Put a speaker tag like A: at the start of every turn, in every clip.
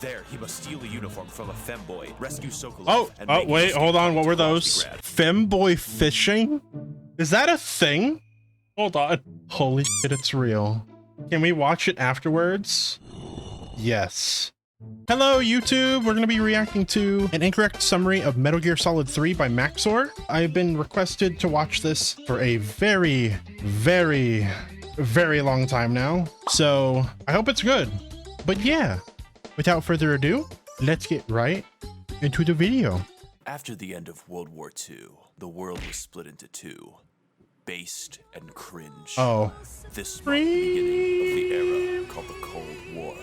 A: There, he must steal a uniform from a femboy, rescue Sokolov, and
B: oh, wait, hold on. What were those? Femboy Fishing? Is that a thing? Hold on. Holy shit, it's real. Can we watch it afterwards? Yes. Hello, YouTube. We're going to be reacting to an incorrect summary of Metal Gear Solid 3 by Max0r. I've been requested to watch this for a very, very, very long time now. So I hope it's good. But yeah. Without further ado, let's get right into the video.
A: After the end of World War II, the world was split into two. Based and cringe.
B: Oh.
A: This marked the beginning of the era called the Cold War.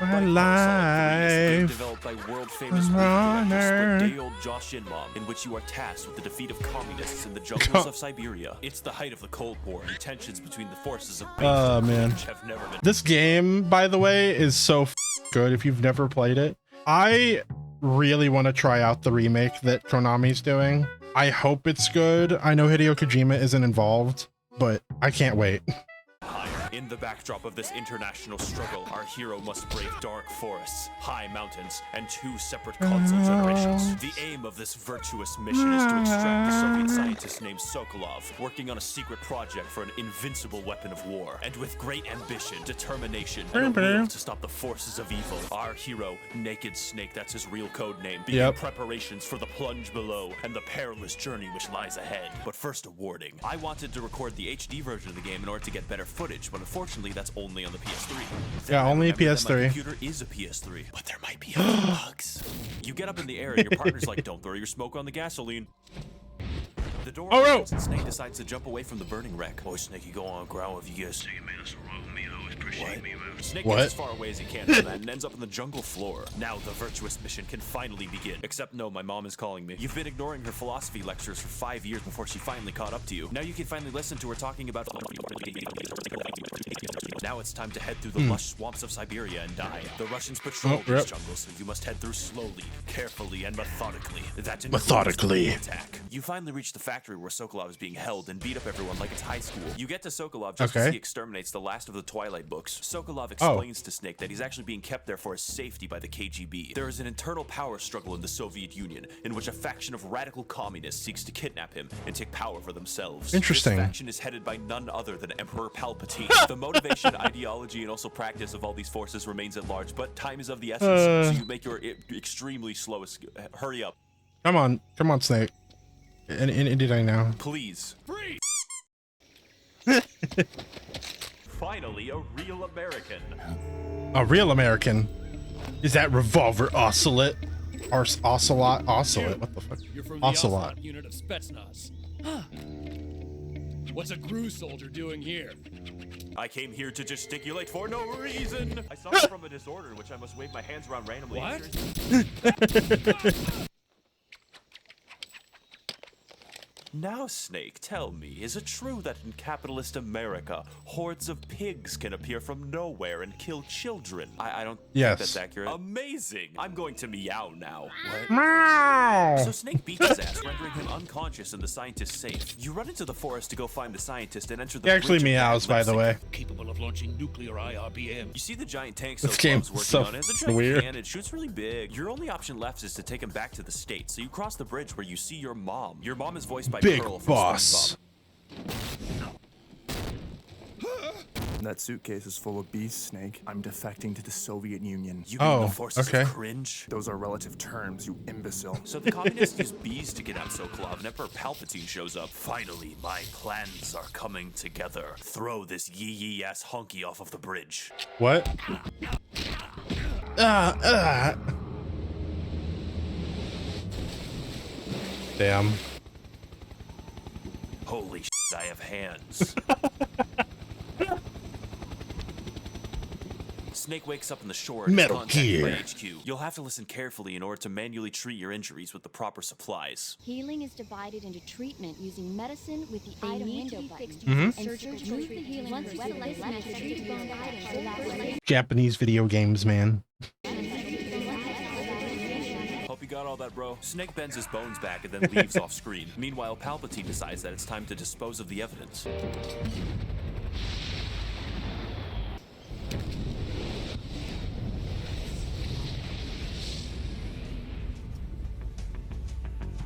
B: My life.
A: Developed by world-famous day-old Josh Inmom, in which you are tasked with the defeat of communists in the jungles of Siberia. It's the height of the Cold War, and tensions between the forces of
B: man.
A: have never been. This
B: game, by the way, is so good if you've never played it. I really want to try out the remake that Konami's doing. I hope it's good. I know Hideo Kojima isn't involved, but I can't wait.
A: In the backdrop of this international struggle, our hero must brave dark forests, high mountains, and two separate console generations. The aim of this virtuous mission is to extract a Soviet scientist named Sokolov, working on a secret project for an invincible weapon of war. And with great ambition, determination, and a will to stop the forces of evil, our hero, Naked Snake, that's his real code name, began preparations for the plunge below and the perilous journey which lies ahead. But first, a warning. I wanted to record the HD version of the game in order to get better footage, but unfortunately, that's only on the PS3.
B: Yeah, only PS3.
A: My computer is a PS3, but there might be other bugs. You get up in the air, and your partner's like, "Don't throw your smoke on the gasoline." The door opens, and Snake decides to jump away from the burning wreck. Boy, Snakey, go on ground if you guess. Snake gets as far away as he can from that and ends up on the jungle floor. Now the virtuous mission can finally begin. Except no, my mom is calling me. You've been ignoring her philosophy lectures for 5 years before she finally caught up to you. Now you can finally listen to her talking about... Now it's time to head through the lush swamps of Siberia and die. The Russians patrol these jungles, so you must head through slowly, carefully, and methodically. That includes attack. You finally reach the factory where Sokolov is being held and beat up everyone like it's high school. You get to Sokolov just as he exterminates the last of the Twilight books. Sokolov explains to Snake that he's actually being kept there for his safety by the KGB. There is an internal power struggle in the Soviet Union, in which a faction of radical communists seeks to kidnap him and take power for themselves.
B: Interesting.
A: This faction is headed by none other than Emperor Palpatine. The motivation, ideology, and also practice of all these forces remains at large, but time is of the essence, so you make your extremely slowest. Hurry up.
B: Come on, Snake. And did I now?
A: Please. Freeze! Finally, a real American.
B: A real American? Is that Revolver Ocelot? Or Ocelot? Ocelot? What the fuck?
C: You're from the
B: Ocelot
C: unit of Spetsnaz. What's a crew soldier doing here?
A: I came here to gesticulate for no reason. I suffer from a disorder in which I must wave my hands around randomly.
C: What?
A: Now, Snake, tell me, is it true that in capitalist America, hordes of pigs can appear from nowhere and kill children? I don't think that's accurate. Amazing! I'm going to meow now. What?
B: Meow!
A: So Snake beats his ass, rendering him unconscious and the scientist safe. You run into the forest to go find the scientist and enter the
B: He actually meows, by the way.
C: Capable of launching nuclear IRBM.
A: You see the giant tank
B: this game's
A: working
B: so
A: on it. It's a giant
B: weird.
A: can. It shoots really big. Your only option left is to take him back to the States. So you cross the bridge where you see your mom. Your mom is voiced by
B: Big
A: Pearl from
B: Boss.
D: That suitcase is full of bees, Snake. I'm defecting to the Soviet Union.
A: You mean the forces of cringe?
D: Those are relative terms, you imbecile.
A: So the communists use bees to get out Sokolov, and Emperor Palpatine shows up. Finally, my plans are coming together. Throw this yee ass honky off of the bridge.
B: What? Damn.
A: Holy shit, I have hands. Snake wakes up on the shore and
B: Metal
A: is contacted by
B: Gear.
A: HQ. You'll have to listen carefully in order to manually treat your injuries with the proper supplies.
E: Healing is divided into treatment using medicine with the item window button. Move the healing once
B: Japanese video games, man.
A: Hope you got all that, bro. Snake bends his bones back and then leaves off screen. Meanwhile, Palpatine decides that it's time to dispose of the evidence.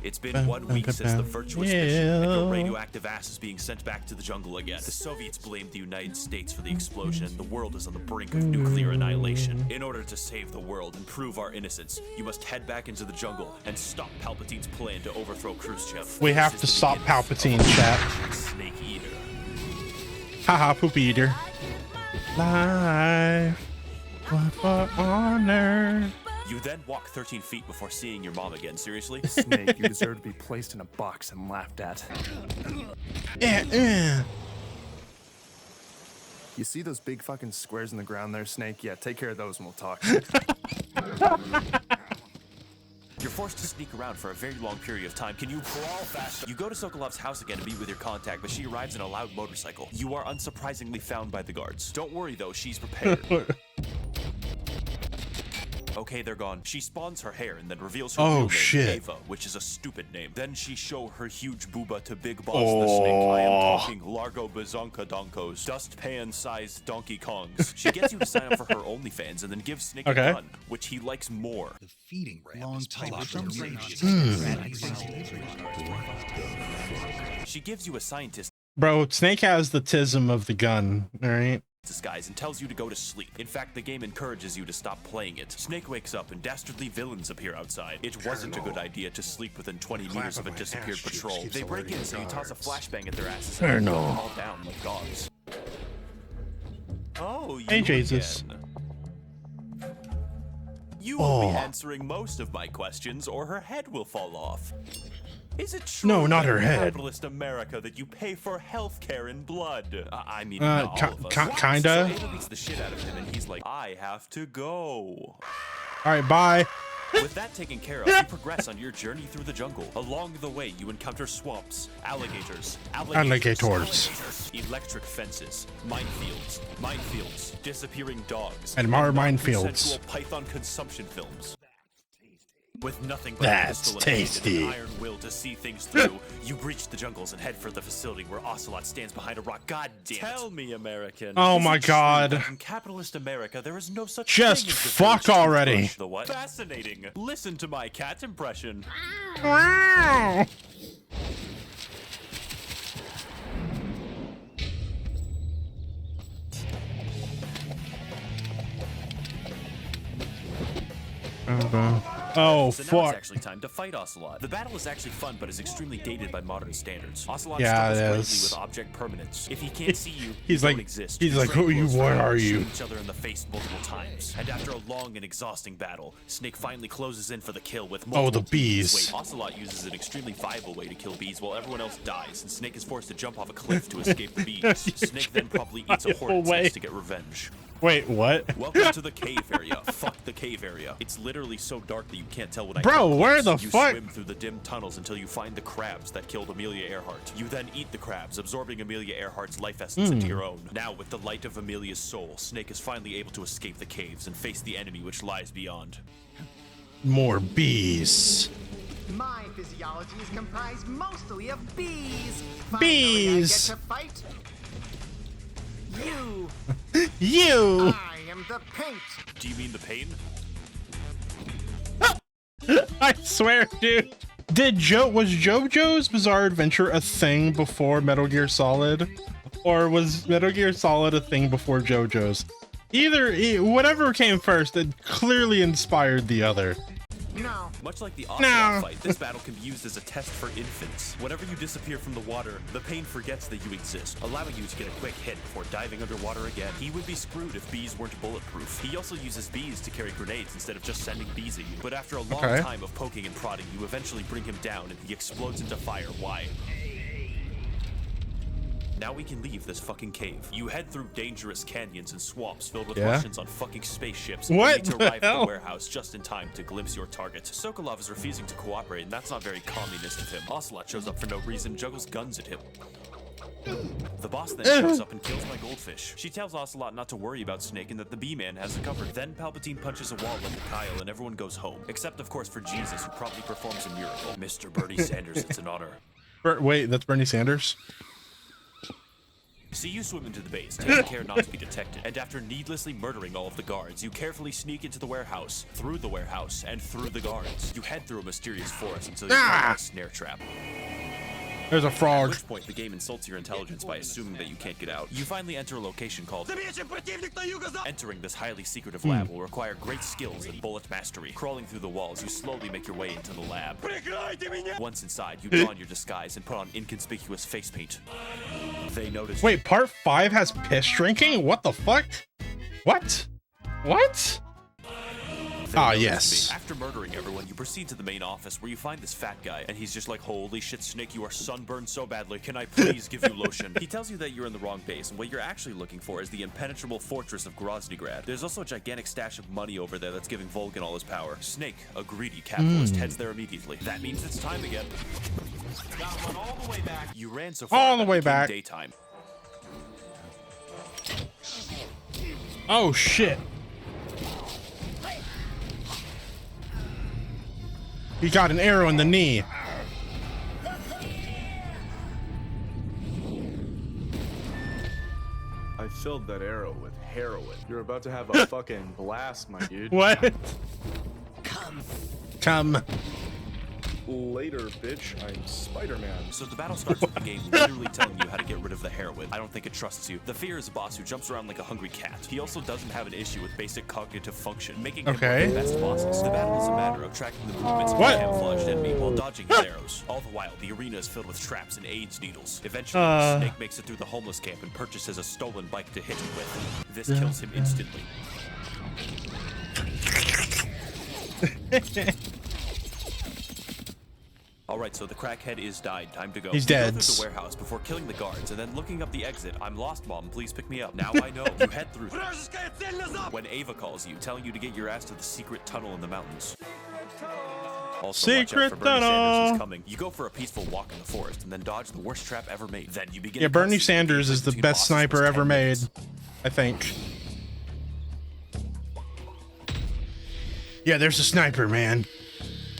A: It's been 1 week since the Virtuous mission, and your radioactive ass is being sent back to the jungle again. The Soviets blamed the United States for the explosion, and the world is on the brink of nuclear annihilation. In order to save the world and prove our innocence, you must head back into the jungle and stop Palpatine's plan to overthrow Khrushchev.
B: We have to stop Palpatine, chat.
A: Snake Eater.
B: Haha, poop eater. Life, what for honor.
A: You then walk 13 feet before seeing your mom again. Seriously?
D: Snake, you deserve to be placed in a box and laughed at. You see those big fucking squares in the ground there, Snake? Yeah, take care of those and we'll talk.
A: You're forced to sneak around for a very long period of time. Can you crawl faster? You go to Sokolov's house again to meet with your contact, but she arrives in a loud motorcycle. You are unsurprisingly found by the guards. Don't worry though, she's prepared. Okay, they're gone. She spawns her hair and then reveals her real name, Ava, which is a stupid name. Then she show her huge booba to Big Boss the Snake. I am talking Largo Bazonka Donkos, dustpan-sized Donkey Kongs. She gets you to sign up for her OnlyFans and then gives Snake a gun, which he likes more.
C: The feeding ramp is
A: She gives you a scientist
B: Bro, Snake has the tism of the gun, alright?
A: disguise and tells you to go to sleep. In fact, the game encourages you to stop playing it. Snake wakes up and dastardly villains appear outside. It wasn't a good idea to sleep within 20 meters of a disappeared patrol. They break in, so you toss a flashbang at their asses and knock them all down like dogs. Oh, you
B: Hey, Jesus.
A: again. You will be answering most of my questions or her head will fall off. Is it true
B: No, not
A: that
B: her
A: in
B: head.
A: capitalist America that you pay for healthcare in blood? I mean, not all of us.
B: Kinda.
A: So Ava beats the shit out of him, and he's like, I have to go.
B: Alright, bye.
A: With that taken care of, you progress on your journey through the jungle. Along the way, you encounter swamps, alligators, electric fences, minefields, disappearing dogs,
B: And more
A: non-consensual
B: minefields.
A: python consumption films. With nothing but
B: That's
A: a pistol in hand and
B: tasty.
A: an iron will to see things through, you breach the jungles and head for the facility where Ocelot stands behind a rock. God damn it. Tell me, American.
B: Oh
A: is
B: my
A: it true
B: God.
A: that in capitalist America, there is no such
B: Just
A: thing as the
B: fuck
A: village
B: already.
A: toothbrush. The what? Fascinating. Listen to my cat impression.
B: Oh,
A: So now it's
B: fuck.
A: actually time to fight Ocelot. The battle is actually fun, but is extremely dated by modern standards. Ocelot
B: Yeah,
A: struggles
B: it
A: greatly
B: is.
A: with object permanence. If he can't see you,
B: He's
A: you
B: like-
A: don't exist.
B: he's like,
A: Trade
B: who are you,
A: blows
B: what
A: fly,
B: are you?
A: shoot each other in the face multiple times. And after a long and exhausting battle, Snake finally closes in for the kill with multiple
B: the bees.
A: Wait, Ocelot uses an extremely viable way to kill bees while everyone else dies, and Snake is forced to jump off a cliff to escape the bees. Snake then promptly eats a hornet's
B: way.
A: nest to get revenge.
B: Wait, what?
A: Welcome to the cave area. Fuck the cave area. It's literally so dark that you can't tell what I
B: Bro,
A: call
B: where
A: close.
B: the
A: You
B: fuck?
A: swim through the dim tunnels until you find the crabs that killed Amelia Earhart. You then eat the crabs, absorbing Amelia Earhart's life essence into your own. Now, with the light of Amelia's soul, Snake is finally able to escape the caves and face the enemy which lies beyond.
B: More bees.
F: My physiology is comprised mostly of bees.
B: Bees.
F: Finally, I get to fight you.
B: You!
F: I am the paint.
A: Do you mean the pain?
B: I swear, dude. Was JoJo's Bizarre Adventure a thing before Metal Gear Solid? Or was Metal Gear Solid a thing before JoJo's? Whatever came first, it clearly inspired the other.
F: No.
A: Much like the Ocelot fight, this battle can be used as a test for infants. Whenever you disappear from the water, the pain forgets that you exist, allowing you to get a quick hit before diving underwater again. He would be screwed if bees weren't bulletproof. He also uses bees to carry grenades instead of just sending bees at you. But after a long time of poking and prodding, you eventually bring him down and he explodes into fire. Why? Now we can leave this fucking cave. You head through dangerous canyons and swamps filled with Russians on fucking spaceships.
B: What
A: only to
B: the
A: arrive at
B: hell?
A: the warehouse just in time to glimpse your target. Sokolov is refusing to cooperate, and that's not very communist of him. Ocelot shows up for no reason, juggles guns at him. The boss then shows up and kills my goldfish. She tells Ocelot not to worry about Snake and that the B-Man has it covered. Then Palpatine punches a wall like a Kyle and everyone goes home. Except, of course, for Jesus, who promptly performs a miracle. Mr. Bernie Sanders, it's an honor.
B: Wait, that's Bernie Sanders?
A: So you swim into the base, taking care not to be detected, and after needlessly murdering all of the guards, you carefully sneak into the warehouse, through the warehouse, and through the guards. You head through a mysterious forest until you find a snare trap.
B: There's a
A: At
B: frog.
A: which point, the game insults your intelligence by assuming that you can't get out. You finally enter a location called... Entering this highly secretive lab will require great skills and bullet mastery. Crawling through the walls, you slowly make your way into the lab. Once inside, you don your disguise and put on inconspicuous face paint. They notice...
B: Wait, part 5 has piss drinking? What the fuck? What? What? Ah, yes.
A: After murdering everyone, you proceed to the main office where you find this fat guy, and he's just like, holy shit, Snake, you are sunburned so badly. Can I please give you lotion? He tells you that you're in the wrong base, and what you're actually looking for is the impenetrable fortress of Groznygrad. There's also a gigantic stash of money over there that's giving Volgin all his power. Snake, a greedy capitalist, heads there immediately. That means it's time again. Got one all the way back. You ran so far
B: All the
A: that
B: way
A: it became
B: back.
A: Daytime.
B: Oh, shit. He got an arrow in the knee.
D: I filled that arrow with heroin. You're about to have a fucking blast, my dude.
B: What? Come.
D: Later, bitch. I'm Spider-Man.
A: So the battle starts with the game literally telling you how to get rid of the heroin. I don't think it trusts you. The Fear is a boss who jumps around like a hungry cat. He also doesn't have an issue with basic cognitive function, making him one of the best bosses. The battle is a matter of tracking the movements of a camouflaged enemy while dodging his arrows. All the while, the arena is filled with traps and AIDS needles. Eventually, Snake makes it through the homeless camp and purchases a stolen bike to hit him with. This kills him instantly. Alright, so the crackhead is died. Time to go.
B: He's
A: You go
B: dead.
A: through the warehouse before killing the guards, and then looking up the exit. I'm lost, Mom. Please pick me up. Now I know. You head through. When Ava calls you, telling you to get your ass to the secret tunnel in the mountains. Also, watch out
B: Secret
A: for Bernie Sanders.
B: tunnel.
A: He's coming. You go for a peaceful walk in the forest, and then dodge the worst trap ever made. Then you begin.
B: Yeah,
A: a
B: Bernie
A: cutscene.
B: Sanders is the
A: Between
B: best
A: bosses
B: sniper
A: was
B: ever
A: 10
B: made,
A: minutes.
B: I think. Yeah, there's a sniper, man.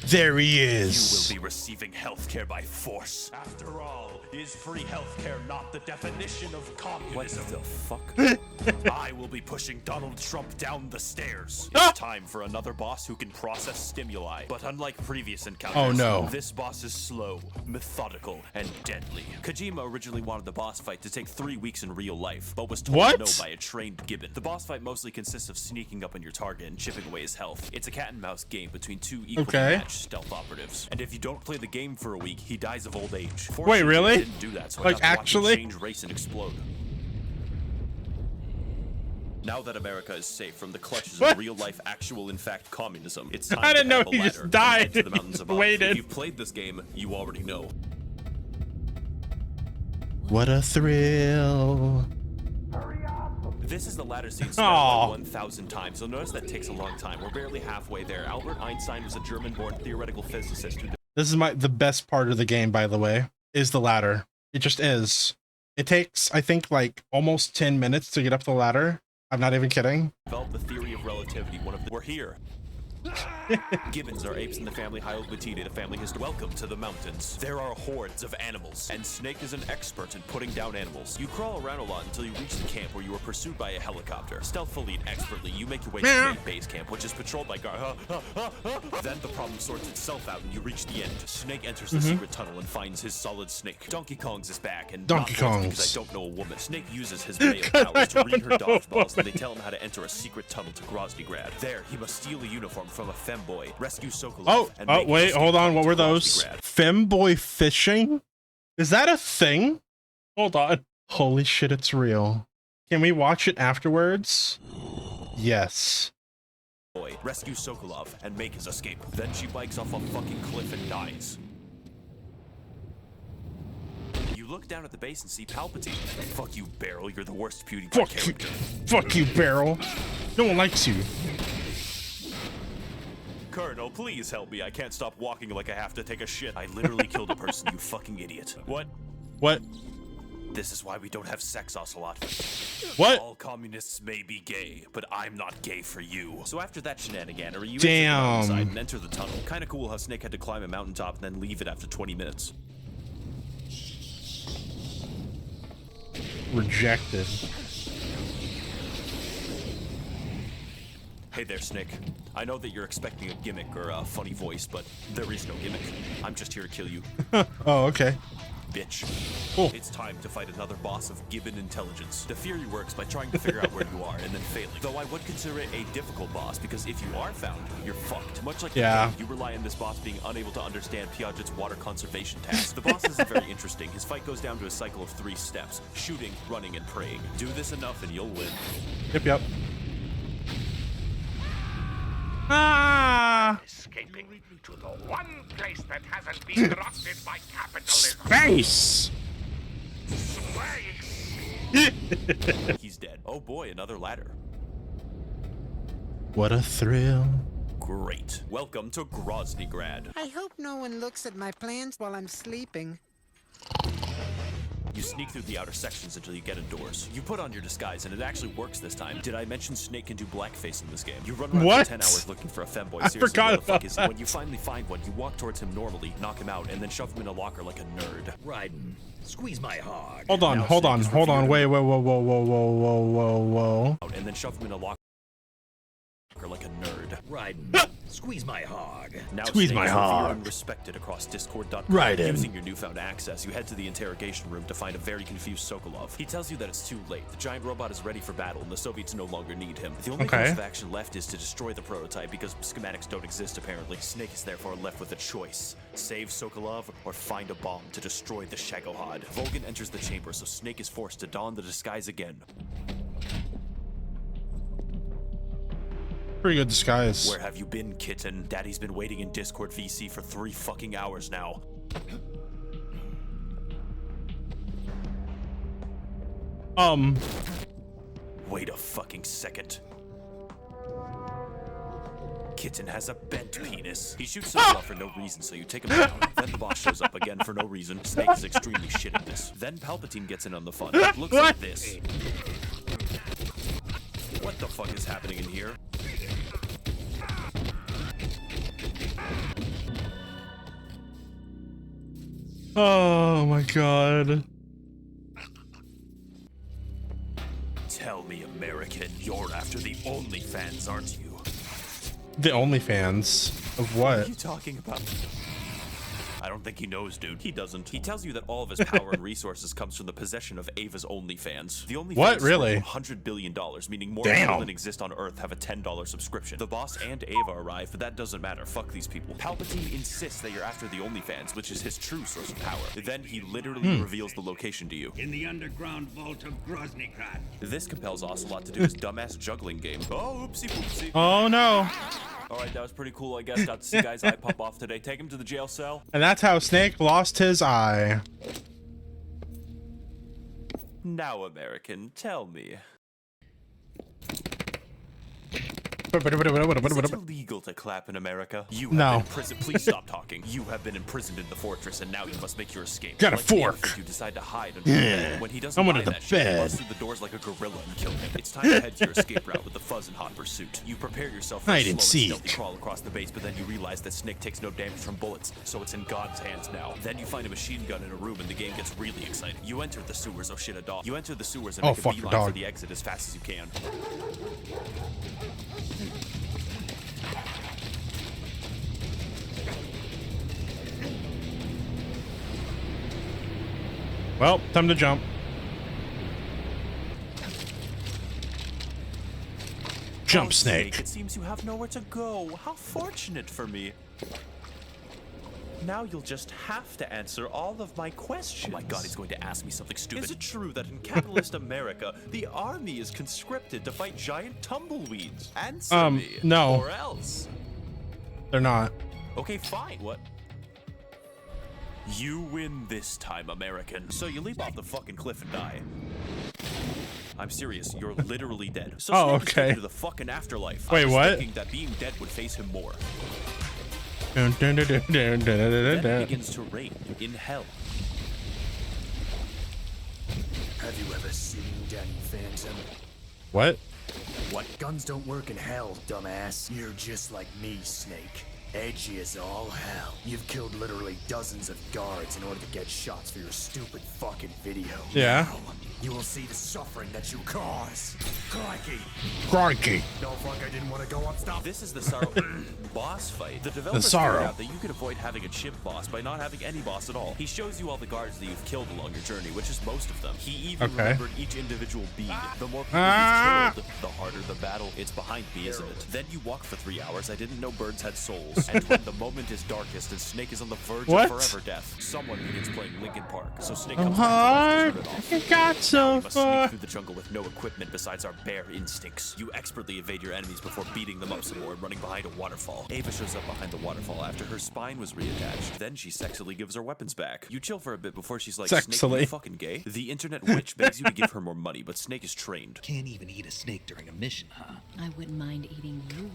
B: There he
A: You
B: is.
A: will be receiving healthcare by force. After all, is free healthcare not the definition of communism? What the fuck? I will be pushing Donald Trump down the stairs. It's time for another boss who can process stimuli. But unlike previous encounters,
B: Oh, no.
A: this boss is slow, methodical, and deadly. Kojima originally wanted the boss fight to take 3 weeks in real life, but was told
B: What?
A: no by a trained gibbon. The boss fight mostly consists of sneaking up on your target and chipping away his health. It's a cat and mouse game between two equally
B: Okay.
A: matched stealth operatives. And if you don't play the game for a week, he dies of old age.
B: Wait,
A: Fortunately,
B: really?
A: he didn't do that, so I
B: Like,
A: got to watch him
B: actually?
A: change race and explode. Now that America is safe from the clutches
B: What?
A: of real-life, actual, in fact, communism, it's time
B: I didn't
A: to
B: know
A: head up a
B: he just
A: ladder and
B: died.
A: head to the mountains above.
B: Waited.
A: If you've played this game, you already know.
B: What a thrill.
A: This is the ladder scene spelled
B: Aw.
A: like 1,000 times. You'll notice that takes a long time. We're barely halfway there. Albert Einstein was a German-born theoretical physicist who
B: This is the best part of the game, by the way, is the ladder. It just is. It takes, I think, like almost 10 minutes to get up the ladder. I'm not even kidding.
A: developed the theory of relativity. We're here. Gibbons are apes in the family Hylobatida, the family history. Welcome to the mountains. There are hordes of animals, and Snake is an expert in putting down animals. You crawl around a lot until you reach the camp where you are pursued by a helicopter. Stealthily and expertly, you make your way to the main base camp, which is patrolled by guards. Then the problem sorts itself out, and you reach the end. Snake enters the secret tunnel and finds his solid snake. Donkey Kong's is back, and
B: Donkey
A: not voiced
B: Kong's.
A: because I don't know a woman. Snake uses his male powers to read her dodgeballs, and they tell him how to enter a secret tunnel to Groznygrad. There, he must steal a uniform from a femboy, rescue Sokolov, and make his
B: wait,
A: escape
B: hold on. What
A: to
B: were those?
A: Groznygrad.
B: Femboy Fishing? Is that a thing? Hold on. Holy shit, it's real. Can we watch it afterwards? Yes.
A: Boy, rescue Sokolov and make his escape. Then she bikes off a fucking cliff and dies. You look down at the base and see Palpatine. Fuck you, Barrel. You're the worst PewDiePie
B: Fuck you.
A: character.
B: Fuck you, Barrel. No one likes you.
A: Colonel, please help me. I can't stop walking like I have to take a shit. I literally killed a person, you fucking idiot. What?
B: What?
A: This is why we don't have sex, Ocelot.
B: What?
A: All communists may be gay, but I'm not gay for you. So after that shenaniganery, you
B: Damn.
A: exit the mountainside and enter the tunnel. Kinda cool how Snake had to climb a mountaintop and then leave it after 20 minutes.
B: Rejected.
A: Hey there, Snake. I know that you're expecting a gimmick or a funny voice, but there is no gimmick. I'm just here to kill you.
B: Oh, okay.
A: Bitch.
B: Cool.
A: It's time to fight another boss of gibbon intelligence. The theory works by trying to figure out where you are and then failing. Though I would consider it a difficult boss because if you are found, you're fucked. Much like the game, you rely on this boss being unable to understand Piaget's water conservation task. The boss isn't very interesting. His fight goes down to a cycle of 3 steps: shooting, running, and praying. Do this enough and you'll win.
B: Yep. Ah!
G: Escaping to the one place that hasn't been corrupted by capitalism.
B: Space!
G: Space!
A: He's dead. Oh boy, another ladder.
B: What a thrill.
A: Great. Welcome to Groznygrad.
F: I hope no one looks at my plans while I'm sleeping.
A: You sneak through the outer sections until you get indoors. You put on your disguise, and it actually works this time. Did I mention Snake can do blackface in this game? You run around for 10 hours looking for a femboy.
B: I
A: Seriously,
B: forgot
A: where the fuck
B: about
A: is
B: that.
A: When you finally find one, you walk towards him normally, knock him out, and then shove him in a locker like a nerd.
C: Raiden, squeeze my hard.
B: Hold on. Wait. Whoa.
A: And then shove him in a locker like a nerd.
C: Raiden, squeeze my hog.
A: Now
B: Squeeze
A: Snake
B: my
A: is revered
B: hog.
A: and respected across Discord.com.
B: Right in.
A: Using your newfound access, you head to the interrogation room to find a very confused Sokolov. He tells you that it's too late. The giant robot is ready for battle, and the Soviets no longer need him. The only course of action left is to destroy the prototype because schematics don't exist, apparently. Snake is therefore left with a choice: save Sokolov or find a bomb to destroy the Shagohod. Volgin enters the chamber, so Snake is forced to don the disguise again.
B: Pretty good disguise.
A: Where have you been, kitten? Daddy's been waiting in Discord VC for 3 fucking hours now. Wait a fucking second. Kitten has a bent penis. He shoots himself for no reason, so you take him down. Then the boss shows up again for no reason. Snake is extremely shit at this. Then Palpatine gets in on the fun. It looks like this. What the fuck is happening in here?
B: Oh my god.
A: Tell me, American, you're after the OnlyFans, aren't you?
B: The OnlyFans of
A: What are
B: what?
A: you talking about? I don't think he knows, dude. He doesn't. He tells you that all of his power and resources comes from the possession of Ava's OnlyFans. The OnlyFans
B: What, really?
A: $100 billion, meaning more
B: Damn.
A: people than exist on Earth have a $10 subscription. The boss and Ava arrive, but that doesn't matter. Fuck these people. Palpatine insists that you're after the OnlyFans, which is his true source of power. Then he literally reveals the location to you.
C: In the underground vault of Groznygrad.
A: This compels Ocelot to do his dumbass juggling game. Oh, oopsie poopsie.
B: Oh no.
A: Alright, that was pretty cool, I guess. Got to see guys' eye pop off today. Take him to the jail cell.
B: And that's how Snake lost his eye.
A: Now, American, tell me. Is it illegal to clap in America? You have
B: No.
A: been in prison. Please stop talking. You have been imprisoned in the fortress, and now you must make your escape.
B: Got a
A: Like
B: fork.
A: If you decide to hide under the bed. When he doesn't
B: I'm
A: buy
B: under the
A: that shit, he
B: bed.
A: busts through the doors like a gorilla and kill him. It's time to head to your escape route with the Fuzz in hot pursuit. You prepare yourself for a
B: Hide
A: slow
B: and
A: and
B: seek.
A: stealthy crawl across the base, but then you realize that Snake takes no damage from bullets, so it's in God's hands now. Then you find a machine gun in a room, and the game gets really exciting. You enter the sewers. Oh shit, a dog. You enter the sewers and
B: Oh,
A: make a
B: fuck, the
A: beeline
B: dog.
A: for the exit as fast as you can.
B: Well, time to jump. Jump,
A: Oh,
B: Snake.
A: It seems you have nowhere to go. How fortunate for me. Now you'll just have to answer all of my questions. Oh my god, he's going to ask me something stupid. Is it true that in capitalist America, the army is conscripted to fight giant tumbleweeds? Answer me.
B: no.
A: Or else.
B: They're not.
A: Okay, fine. What? You win this time, American. So you leap off the fucking cliff and die. I'm serious. You're literally dead. So
B: Oh,
A: Snake is
B: okay.
A: taken to the fucking afterlife.
B: Wait,
A: I was
B: what?
A: thinking that being dead would face him more.
B: Dun, dun, dun, dun, dun, dun, dun,
A: Then
B: dun.
A: it begins to rain in hell.
D: Have you ever seen Danny Phantom?
B: What?
D: What? Guns don't work in hell, dumbass. You're just like me, Snake. Edgy as all hell. You've killed literally dozens of guards in order to get shots for your stupid fucking video.
B: Yeah.
D: You will see the suffering that you cause. Crikey.
B: Crikey.
D: No, fuck, I didn't want to go on stop.
A: This is the sorrow boss fight. The developers
B: sorrow.
A: figured out that you could avoid having a chimp boss by not having any boss at all. He shows you all the guards that you've killed along your journey, which is most of them. He even remembered each individual bead. The more people he's killed, the harder the battle. It's behind me, isn't it? Then you walk for 3 hours. I didn't know birds had souls. And when the moment is darkest and Snake is on the verge of forever death, someone begins playing Linkin Park. So Snake comes back to turn it off.
B: Got so
A: We must sneak through the jungle with no equipment besides our bare instincts. You expertly evade your enemies before beating them up some more and running behind a waterfall. Ava shows up behind the waterfall after her spine was reattached. Then she sexily gives her weapons back. You chill for a bit before she's like, Snake, are you fucking gay? The internet witch begs you to give her more money, but Snake is trained.
C: Can't even eat a snake during a mission, huh?
E: I wouldn't mind eating you.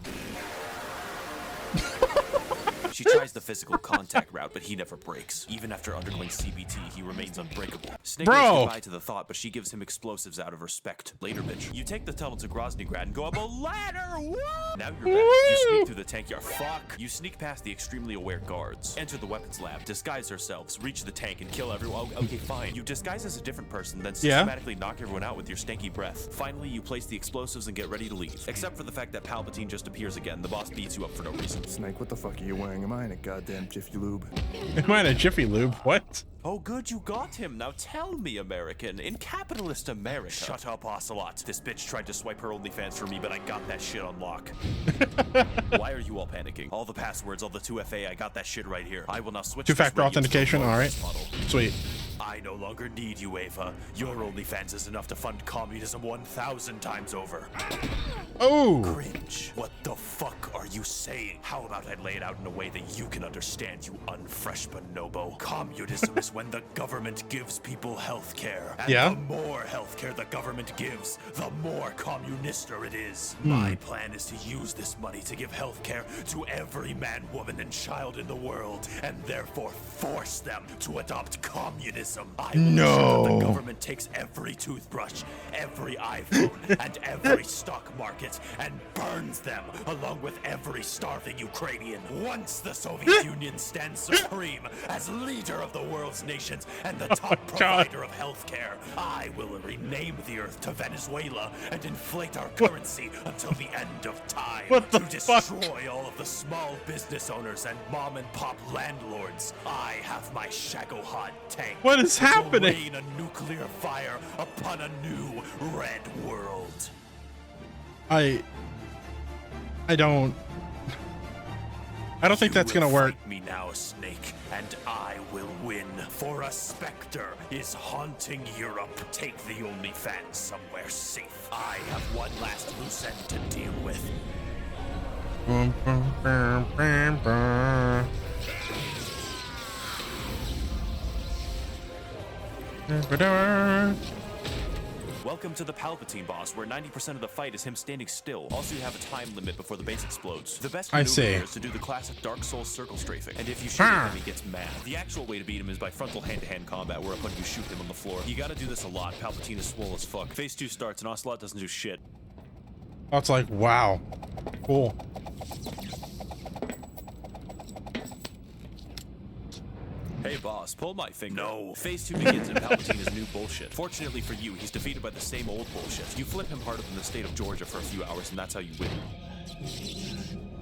A: She tries the physical contact route, but he never breaks. Even after undergoing CBT, he remains unbreakable. Snake says goodbye to the thought, but she gives him explosives out of respect. Later, bitch. You take the tunnel to Groznygrad and go up a ladder. Woo! Now you're back. You sneak through the tank yard. Fuck. You sneak past the extremely aware guards. Enter the weapons lab. Disguise yourselves. Reach the tank and kill everyone. Oh, okay, fine. You disguise as a different person, then systematically knock everyone out with your stanky breath. Finally, you place the explosives and get ready to leave. Except for the fact that Palpatine just appears again. The boss beats you up for no reason.
D: Snake, what the fuck are you wearing? Am I in a goddamn Jiffy Lube?
B: Am I in a Jiffy Lube? What?
A: Oh, good, you got him. Now tell me, American, in capitalist America. Shut up, Ocelot. This bitch tried to swipe her OnlyFans for me, but I got that shit on lock. Why are you all panicking? All the passwords, all the 2FA, I got that shit right here. I will now switch.
B: Two-factor authentication, all right. Sweet.
A: I no longer need you, Ava. Your OnlyFans is enough to fund communism 1,000 times over.
B: Oh!
A: Cringe. What the fuck are you saying? How about I lay it out in a way that you can understand, you unfresh bonobo? Communism is when the government gives people health care. And the more health care the government gives, the more communister it is. My plan is to use this money to give health care to every man, woman, and child in the world, and therefore force them to adopt communism. I will ensure that the government takes every toothbrush, every iPhone, and every stock market and burns them along with every starving Ukrainian. Once the Soviet Union stands supreme as leader of the world's nations and the top provider of healthcare, I will rename the earth to Venezuela and inflate our currency until the end of time. To destroy all of the small business owners and mom and pop landlords, I have my Shagohod tank.
B: What is happening?
A: Rain a nuclear fire upon a new red world.
B: I don't think that's gonna work.
A: Fight me now, Snake, and I will win. For a specter is haunting Europe. Take the OnlyFans somewhere safe. I have one last loose end to deal with. Welcome to the Palpatine boss, where 90% of the fight is him standing still. Also, you have a time limit before the base explodes. The best maneuver here is to do the classic Dark Souls circle strafing, and if you shoot him, he gets mad. The actual way to beat him is by frontal hand-to-hand combat, whereupon you shoot him on the floor. You gotta do this a lot. Palpatine is swole as fuck. Phase 2 starts, and Ocelot doesn't do shit.
B: That's like, wow. Cool.
A: Hey boss, pull my finger. No. Phase 2 begins and Palpatine is new bullshit. Fortunately for you, he's defeated by the same old bullshit. You flip him harder than the state of Georgia for a few hours, and that's how you win.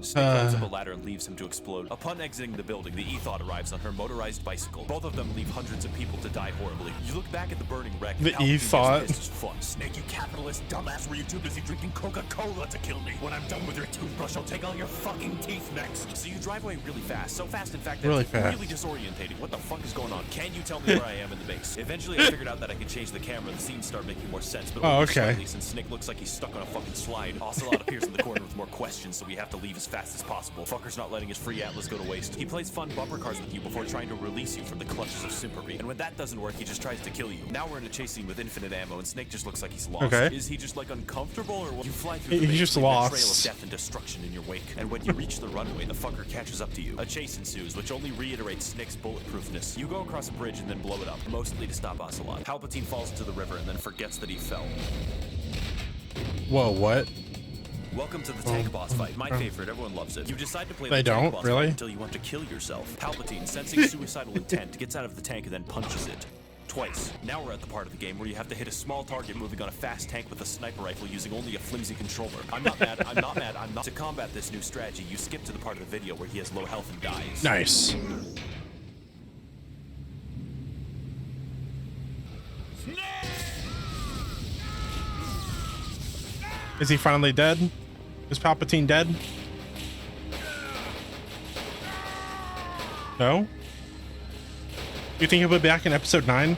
A: Snake climbs up a ladder and leaves him to explode. Upon exiting the building, the E-Thought arrives on her motorized bicycle. Both of them leave hundreds of people to die horribly. You look back at the burning wreck.
B: The E-Thought.
A: This is fun. Snake, you capitalist dumbass, were you too busy drinking Coca-Cola to kill me? When I'm done with your toothbrush, I'll take all your fucking teeth next. So you drive away really fast. So fast, in fact, that it's really disorientating. What the fuck is going on? Can you tell me where I am in the base? Eventually, I figured out that I could change the camera and the scenes start making more sense. But only slightly, since Snake looks like he's stuck on a fucking slide. Ocelot appears in the corner with more questions, so we have to leave as fast as possible. Fucker's not letting his free Atlas go to waste. He plays fun bumper cars with you before trying to release you from the clutches of Simpery. And when that doesn't work, he just tries to kill you. Now we're in a chase scene with infinite ammo, and Snake just looks like he's lost. Is he just like uncomfortable, or what? You fly through the
B: just lost.
A: A trail of death and destruction in your wake. And when you reach the runway, the fucker catches up to you. A chase ensues, which only reiterates Snake's bulletproofness. You go across a bridge and then blow it up, mostly to stop Ocelot. Palpatine falls into the river and then forgets that he fell.
B: Whoa, what?
A: Welcome to the tank boss fight. My favorite, everyone loves it. You decide to play
B: They
A: the tank
B: don't,
A: boss
B: really?
A: fight until you want to kill yourself. Palpatine, sensing suicidal intent, gets out of the tank and then punches it. Twice. Now we're at the part of the game where you have to hit a small target moving on a fast tank with a sniper rifle using only a flimsy controller. I'm not mad, I'm not mad, I'm not. To combat this new strategy, you skip to the part of the video where he has low health and dies.
B: Nice. Is he finally dead? Is Palpatine dead? No? You think he'll be back in episode 9?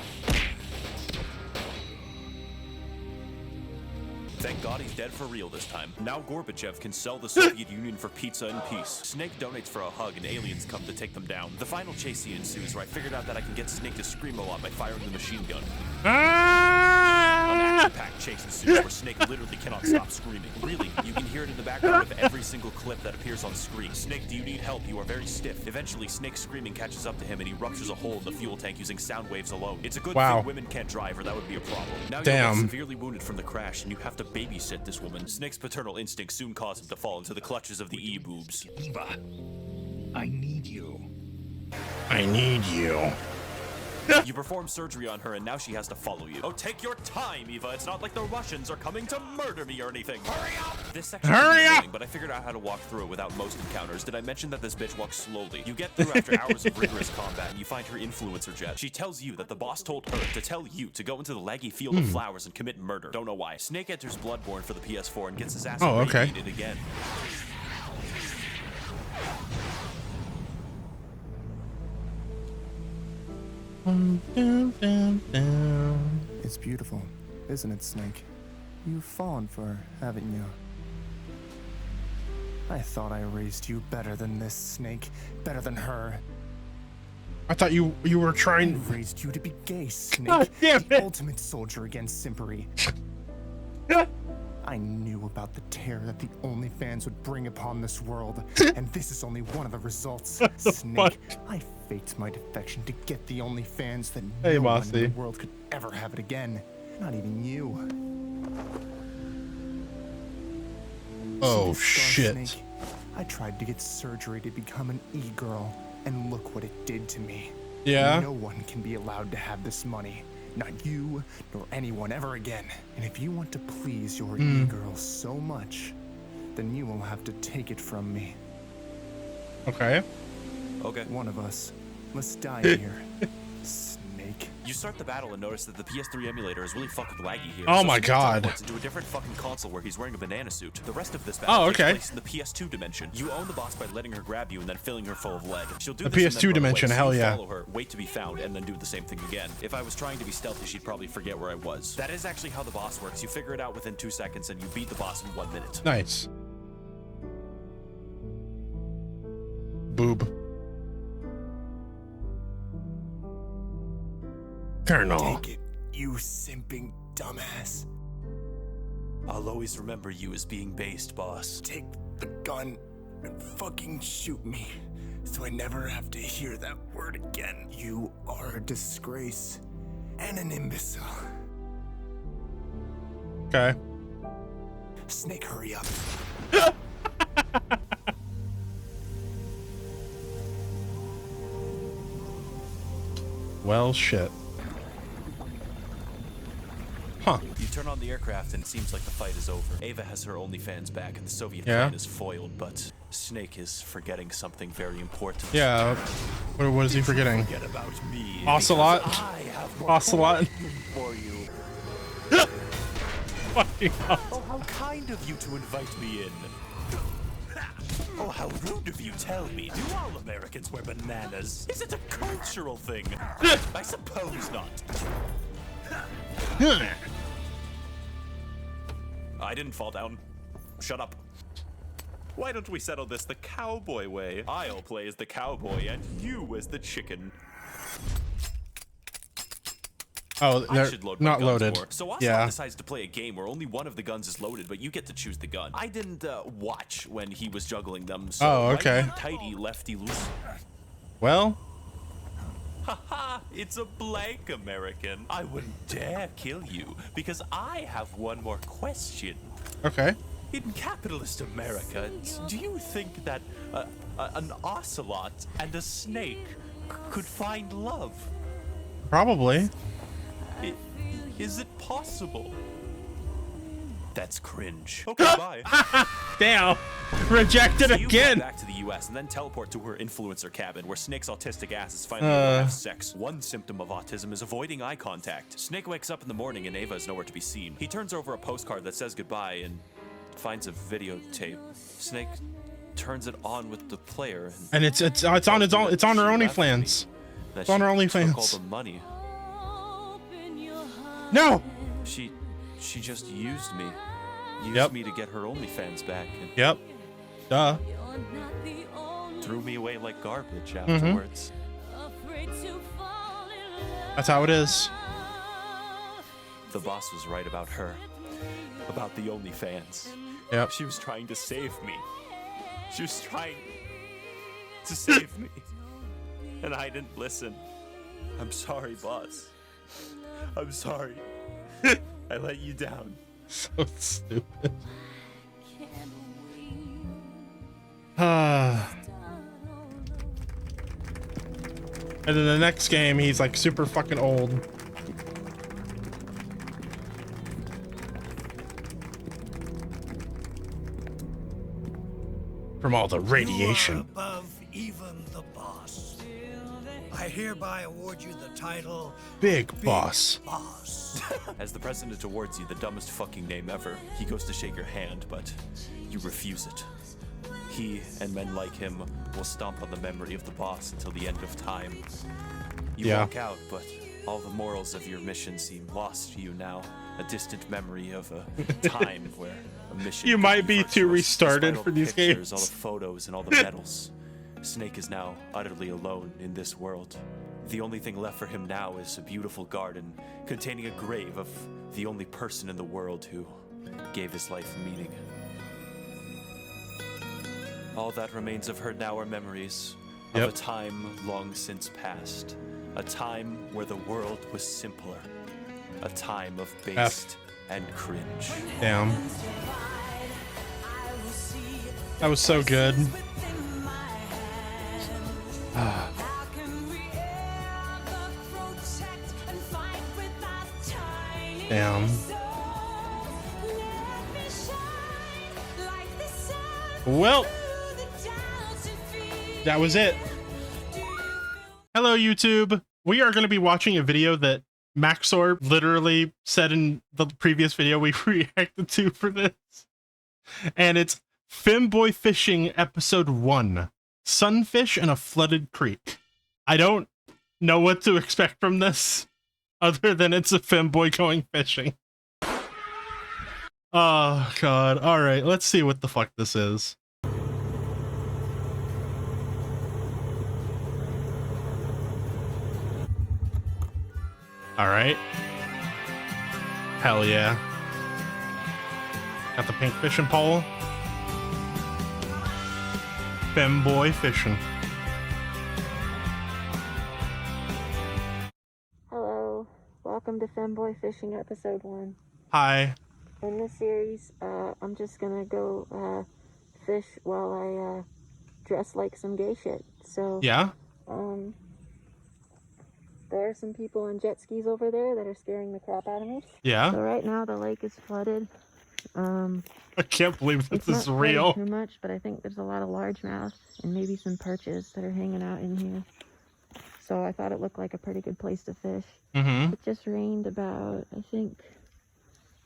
A: Thank God he's dead for real this time. Now Gorbachev can sell the Soviet Union for pizza and peace. Snake donates for a hug and aliens come to take them down. The final chase scene ensues where I figured out that I can get Snake to scream a lot by firing the machine gun. An action-packed chase ensues where Snake literally cannot stop screaming. Really, you can hear it in the background of every single clip that appears on screen. Snake, do you need help? You are very stiff. Eventually, Snake's screaming catches up to him and he ruptures a hole in the fuel tank using sound waves alone. It's a good thing women can't drive or that would be a problem. Now you're severely wounded from the crash and you have to babysit this woman. Snake's paternal instincts soon cause him to fall into the clutches of the E-boobs.
C: Eva, I need you.
B: I need you.
A: You perform surgery on her and now she has to follow you. Oh, take your time, Eva. It's not like the Russians are coming to murder me or anything. Hurry up! This section is annoying, but I figured out how to walk through it without most encounters. Did I mention that this bitch walks slowly? You get through after hours of rigorous combat and you find her influencer jet. She tells you that the boss told her to tell you to go into the laggy field of flowers and commit murder. Don't know why. Snake enters Bloodborne for the PS4 and gets his ass irradiated again.
D: It's beautiful, isn't it, Snake? You've fallen for her, haven't you? I thought I raised you better than this, Snake. Better than her.
B: I thought you were
D: I
B: trying.
D: raised you to be gay, Snake.
B: God damn
D: the
B: it.
D: ultimate soldier against simpery. I knew about the terror that the OnlyFans would bring upon this world, and this is only one of the results. Snake, I faked my defection to get the OnlyFans that no one in the world could ever have it again. Not even you.
B: Oh,
D: See this scar,
B: shit.
D: Snake? I tried to get surgery to become an e-girl, and look what it did to me.
B: Yeah?
D: No one can be allowed to have this money. Not you, nor anyone ever again. And if you want to please your e-girl so much, then you will have to take it from me.
B: Okay.
A: Okay.
D: One of us must die here. Snake.
A: You start the battle and notice that the PS3 emulator is really fucking laggy here.
B: Oh
A: so
B: my
A: Snake
B: God.
A: teleports into a different fucking console where he's wearing a banana suit. The rest of this battle takes place in the PS2 dimension. You own the boss by letting her grab you and then filling her full of lead. She'll do
B: The
A: this and then
B: PS2
A: run
B: dimension,
A: away, so
B: hell
A: you
B: yeah.
A: follow her, wait to be found, and then do the same thing again. If I was trying to be stealthy, she'd probably forget where I was. That is actually how the boss works. You figure it out within 2 seconds and you beat the boss in 1 minute.
B: Nice. Boob. Colonel.
D: Take it, you simping dumbass.
A: I'll always remember you as being based, boss.
D: Take the gun and fucking shoot me, so I never have to hear that word again. You are a disgrace and an imbecile.
B: Okay.
D: Snake, hurry up.
B: Well, shit. Huh.
A: You turn on the aircraft and it seems like the fight is over. Ava has her OnlyFans back and the Soviet
B: Yeah.
A: plan is foiled, but Snake is forgetting something very important.
B: Yeah. What is he forgetting?
A: Forget about me.
B: Ocelot.
A: because I have more
B: Ocelot.
A: for you.
B: Fucking hell.
A: Oh, how kind of you to invite me in. Oh, how rude of you. Tell me, do all Americans wear bananas? Is it a cultural thing? I suppose not. I didn't fall down. Shut up. Why don't we settle this the cowboy way? I'll play as the cowboy and you as the chicken.
B: Oh,
A: I
B: they're
A: should load my
B: not
A: guns
B: loaded.
A: more. So Ocelot
B: Yeah.
A: decides to play a game where only one of the guns is loaded, but you get to choose the gun. I didn't watch when he was juggling them, so
B: Oh, okay.
A: tighty lefty loose.
B: Well,
A: Haha, it's a blank, American. I wouldn't dare kill you because I have one more question.
B: okay.
A: In capitalist America, do you think that an ocelot and a snake could find love?
B: Probably.
A: Is it possible? That's cringe. Okay, bye.
B: Damn. Rejected
A: So you fly
B: again.
A: back to the U.S. and then teleport to her influencer cabin, where Snake's autistic ass is finally able to have sex. One symptom of autism is avoiding eye contact. Snake wakes up in the morning and Ava is nowhere to be seen. He turns over a postcard that says goodbye and finds a videotape. Snake turns it on with the player,
B: And it's on her OnlyFans. It's on her OnlyFans.
A: All the money.
B: No.
A: She just used me. Used
B: Yep.
A: me to get her OnlyFans back. And
B: Yep. Duh.
A: threw me away like garbage afterwards.
B: That's how it is.
A: The boss was right about her. About the OnlyFans.
B: Yep.
A: She was trying to save me. She was trying to save me. And I didn't listen. I'm sorry, boss. I'm sorry. I let you down.
B: So stupid. And then the next game, he's like super fucking old. From all the radiation.
C: You are above even the boss. I hereby award you the title
B: Big Boss.
C: Boss.
A: As the president awards you the dumbest fucking name ever, he goes to shake your hand, but you refuse it. He and men like him will stomp on the memory of the boss until the end of time. You walk out, but all the morals of your mission seem lost to you now. A distant memory of a time where a mission.
B: You might be too
A: virtuous,
B: restarted
A: despite all
B: for
A: the
B: these
A: pictures,
B: games.
A: all the photos and all the medals. Snake is now utterly alone in this world. The only thing left for him now is a beautiful garden containing a grave of the only person in the world who gave his life meaning. All that remains of her now are memories of a time long since past. A time where the world was simpler. A time of based and cringe.
B: Damn. That was so good. Damn. Well, that was it. Hello, YouTube. We are going to be watching a video that Max0r literally said in the previous video we reacted to for this. And it's Femboy Fishing Episode 1. Sunfish in a Flooded Creek. I don't know what to expect from this, other than it's a femboy going fishing. Oh, God. Alright, let's see what the fuck this is. Alright. Hell yeah. Got the pink fishing pole. Femboy Fishing.
H: Hello, welcome to Femboy Fishing Episode 1.
B: Hi.
H: In this series, I'm just gonna go fish while I dress like some gay shit. So,
B: Yeah?
H: there are some people on jet skis over there that are scaring the crap out of me.
B: Yeah?
H: So right now the lake is flooded.
B: I can't believe this
H: It's not
B: is
H: flooded
B: real.
H: too much, but I think there's a lot of largemouth and maybe some perches that are hanging out in here. So I thought it looked like a pretty good place to fish.
B: Mm-hmm.
H: It just rained about, I think,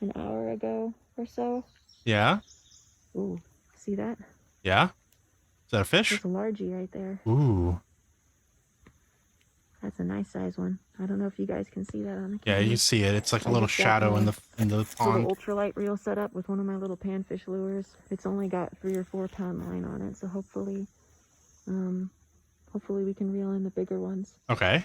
H: an hour ago or so.
B: Yeah?
H: Ooh, see that?
B: Yeah? Is that a fish?
H: There's a largie right there.
B: Ooh.
H: That's a nice size one. I don't know if you guys can see that on the
B: Yeah,
H: camera.
B: you see it. It's like a
H: I
B: little
H: just got
B: shadow
H: my
B: in the
H: little
B: pond.
H: ultralight reel set up with one of my little panfish lures. It's only got 3 or 4 pound line on it, so hopefully we can reel in the bigger ones.
B: Okay.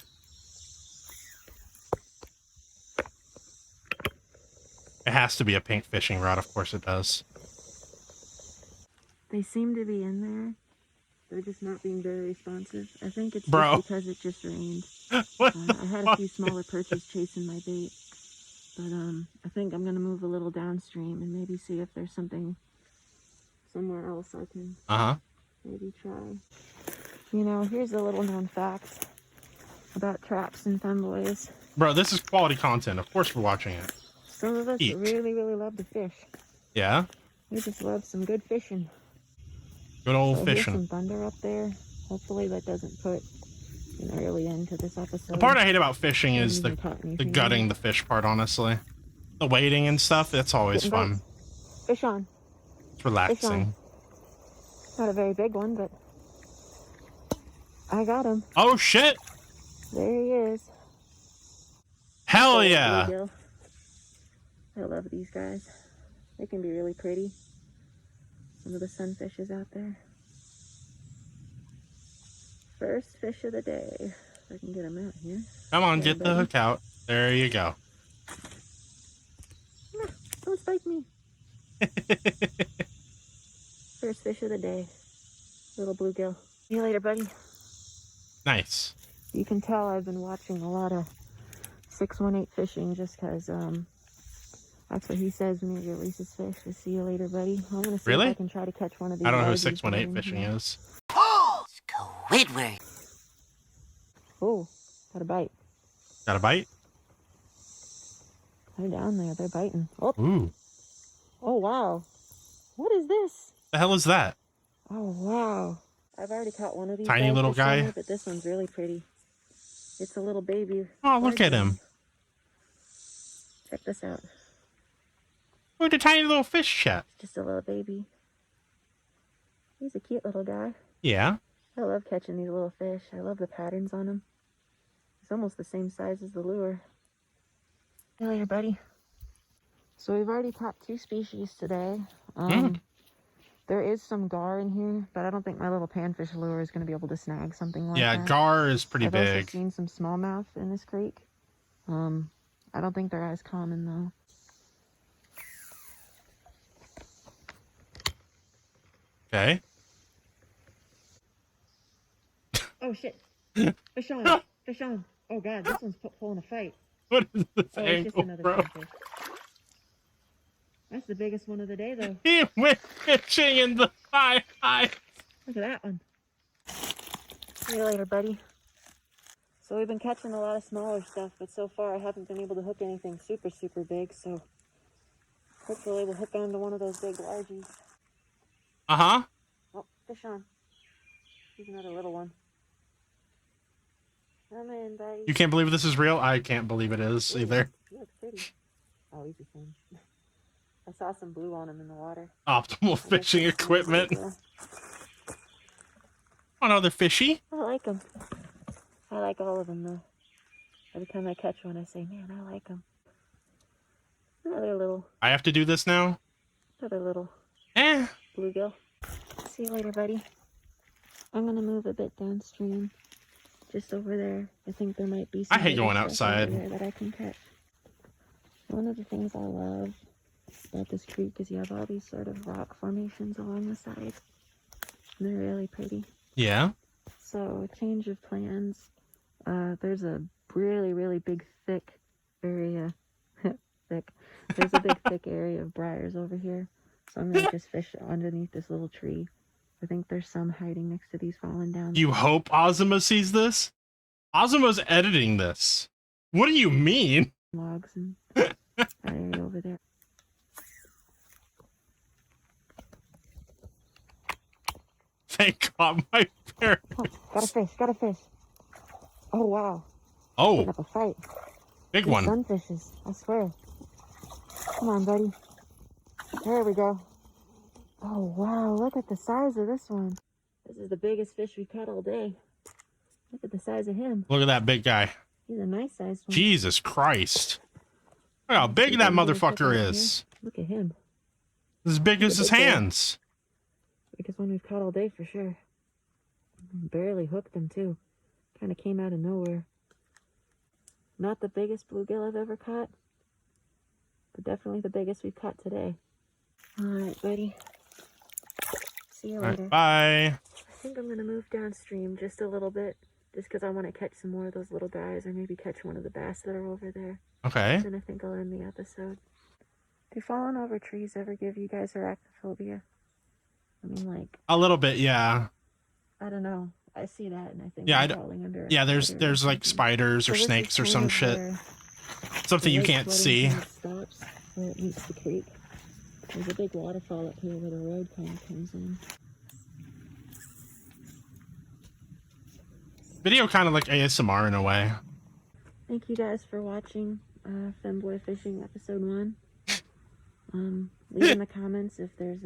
B: It has to be a pink fishing rod. Of course it does.
H: They seem to be in there. They're just not being very responsive. I think it's
B: Bro.
H: just because it just rained.
B: What
H: I had a few smaller perches chasing my bait. But I think I'm going to move a little downstream and maybe see if there's something somewhere else I can
B: Uh-huh.
H: maybe try. You know, here's a little known fact about traps and femboys.
B: Bro, this is quality content. Of course we're watching it.
H: Some of us really, really love to fish.
B: Yeah?
H: We just love some good fishing.
B: Good old
H: so
B: fishing.
H: Here's some thunder up there. Hopefully that doesn't put an early end to this episode.
B: The part I hate about fishing is the gutting the fish part, honestly. The waiting and stuff, that's always fun.
H: Fish on.
B: It's relaxing.
H: Fish on. Not a very big one, but I got him.
B: Oh, shit!
H: There he is.
B: Hell yeah!
H: I love these guys. They can be really pretty. Some of the sunfishes out there. First fish of the day. If I can get him out here.
B: Come on, get the hook out. There you go.
H: Don't spike me. First fish of the day. Little bluegill. See you later, buddy.
B: Nice.
H: You can tell I've been watching a lot of 618 fishing just because that's what he says when he releases fish. See you later, buddy. I'm gonna see if I can try to catch one of these.
B: I don't know who 618 fishing is.
F: Oh, Squidward.
H: Oh, got a bite.
B: Got a bite?
H: They're down there. They're biting. Oh.
B: Ooh.
H: Oh, wow. What is this?
B: The hell is that?
H: Oh, wow. I've already caught one of these.
B: Tiny little guy.
H: Summer, but this one's really pretty. It's a little baby.
B: Oh, look at him.
H: Check this out.
B: Look at the tiny little fish chat.
H: Just a little baby. He's a cute little guy.
B: Yeah.
H: I love catching these little fish. I love the patterns on them. It's almost the same size as the lure. See you later, buddy. So we've already caught 2 species today. There is some gar in here, but I don't think my little panfish lure is going to be able to snag something like that.
B: Yeah, gar is pretty big.
H: I've also seen some smallmouth in this creek. I don't think they're as common, though.
B: Okay.
H: Oh, shit. Fish on. Fish on. Oh, God, this one's pulling a fight.
B: What is this
H: Oh, it's just
B: angle,
H: another
B: bro?
H: fish. That's the biggest one of the day, though.
B: He went fishing in the high.
H: Look at that one. See you later, buddy. So we've been catching a lot of smaller stuff, but so far I haven't been able to hook anything super, super big, so hopefully we'll hook onto one of those big largies.
B: Uh-huh.
H: Oh, fish on. Here's another little one. Come in, buddy.
B: You can't believe this is real? I can't believe it is either.
H: He looks pretty. Oh, he's a fin. I saw some blue on him in the water.
B: Optimal fishing equipment. Another fishy.
H: I like them. I like all of them, though. Every time I catch one, I say, man, I like them. Another little.
B: I have to do this now?
H: Another little.
B: Eh.
H: Bluegill. See you later, buddy. I'm going to move a bit downstream. Just over there. I think there might be some.
B: I hate going
H: stuff
B: outside.
H: over there that I can catch. One of the things I love about this creek is you have all these sort of rock formations along the side. And they're really pretty.
B: Yeah.
H: So, change of plans. There's a really, really big, thick area. There's a big, thick area of briars over here. So I'm going to just fish underneath this little tree. I think there's some hiding next to these fallen down.
B: You hope Ozma sees this? Ozma's editing this. What do you mean?
H: Logs and that area over there.
B: Thank God my parents.
H: Oh, got a fish, got a fish. Oh, wow.
B: Oh.
H: Putting up a fight.
B: Big
H: These
B: one.
H: Sunfishes, I swear. Come on, buddy. There we go. Oh, wow. Look at the size of this one. This is the biggest fish we've caught all day. Look at the size of him.
B: Look at that big guy.
H: He's a nice sized one.
B: Jesus Christ. Look how big that motherfucker is.
H: Look at him.
B: As big as his hands.
H: Biggest one we've caught all day for sure. Barely hooked him too. Kind of came out of nowhere. Not the biggest bluegill I've ever caught, but definitely the biggest we've caught today. All right, buddy. See you later.
B: Right, bye.
H: I think I'm going to move downstream just a little bit, just because I want to catch some more of those little guys, or maybe catch one of the bass that are over there.
B: Okay.
H: And I think I'll end the episode. Do falling over trees ever give you guys arachnophobia? I mean, like
B: a little bit, yeah.
H: I don't know. I see that and I think
B: Yeah,
H: I'm crawling under a
B: yeah.
H: spider
B: There's
H: or
B: like
H: something.
B: spiders or
H: So this is
B: snakes or
H: kind
B: some
H: of
B: shit.
H: where
B: Something
H: the
B: you
H: lake
B: can't
H: flooding
B: see.
H: kind of stops where it meets the creek. There's a big waterfall up here where the road kind of comes in.
B: Video kind of like ASMR in a way.
H: Thank you guys for watching Femboy Fishing episode 1. Leave in the comments if there's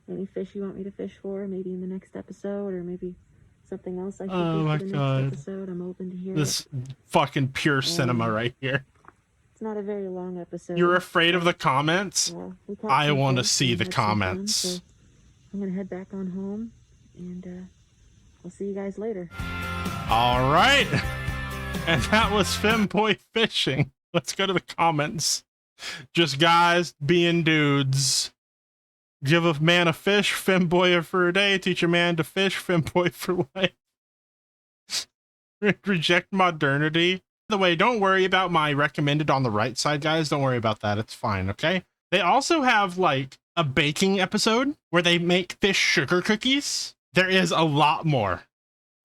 H: any fish you want me to fish for, maybe in the next episode, or maybe something else I should do for the next episode. I'm open to hear
B: This fucking pure cinema right here.
H: It's not a very long episode.
B: You're afraid of the comments?
H: We caught
B: I
H: some
B: want to
H: fish
B: see
H: and
B: the
H: had some fun,
B: comments.
H: so I'm gonna head back on home, and I'll see you guys later.
B: All right. And that was Femboy Fishing. Let's go to the comments. Just guys being dudes. Give a man a fish, femboy for a day. Teach a man to fish, femboy for life. Reject modernity. By the way, don't worry about my recommended on the right side, guys. Don't worry about that. It's fine, okay? They also have like a baking episode where they make fish sugar cookies. There is a lot more.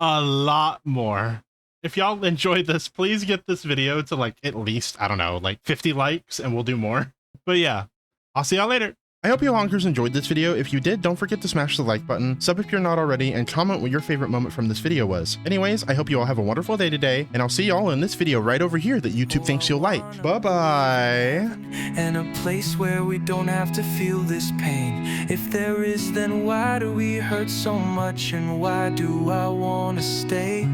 B: A lot more. If y'all enjoyed this, please get this video to like at least, I don't know, like 50 likes and we'll do more. But yeah, I'll see y'all later. I hope you honkers enjoyed this video. If you did, don't forget to smash the like button, sub if you're not already, and comment what your favorite moment from this video was. Anyways, I hope you all have a wonderful day today, and I'll see y'all in this video right over here that YouTube thinks you'll like. Bye-bye.
I: And a place where we don't have to feel this pain. If there is, then why do we hurt so much, and why do I want to stay?